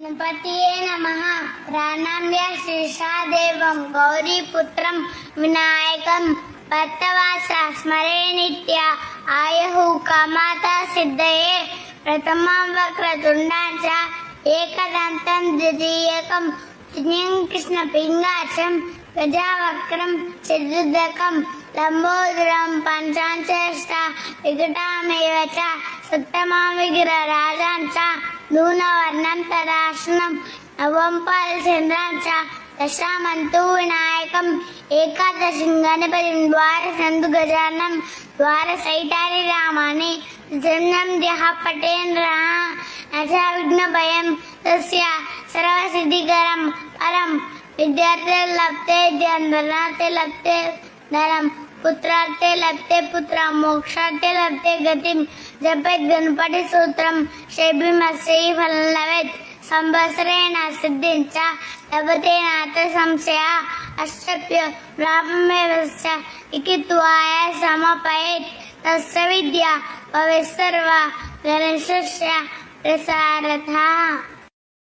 गणपतिये नमः। प्रणम्य शीर्षादेवं गौरीपुत्रं विनायकं भक्तवात्सा स्मरे नित्य आयुः कामाता सिद्धये। प्रथमं वक्रतुण्डं च एकदन्तं द्वितीयकं तृतीयं कृष्णपिङ्गाक्षं गजावक्त्रं चतुर्दकं लम्बोदरं पञ्चाञ्चष्ट विकटामेव च सप्तमं विग्रहराजं च नूनवर्णं तदाश्नं नवं पालचन्द्रं च दशमन्तु विनायकम् एकादशं गणपतिं द्वारसन्तु गजाननं द्वारसहितानि रामानि जन्मं यः पठेन्द्रः न च विघ्नभयं तस्य सर्वसिद्धिकरं परं विद्यार्थे लभते धनार्थे लभते धनं पुत्रार्थे लभते पुत्रं मोक्षार्थे लभते गतिं जपेत् गणपति सूत्रं श्रीभीमश्री फलं लभेत् संवत्सरेण सिद्धिं च लभते नात्र संशयः अष्टभ्यो ब्राह्मणेभ्यः लिखित्वाय समर्पयेत् तस्य विद्या भवेत् सर्वा गणेशस्य प्रसारतः।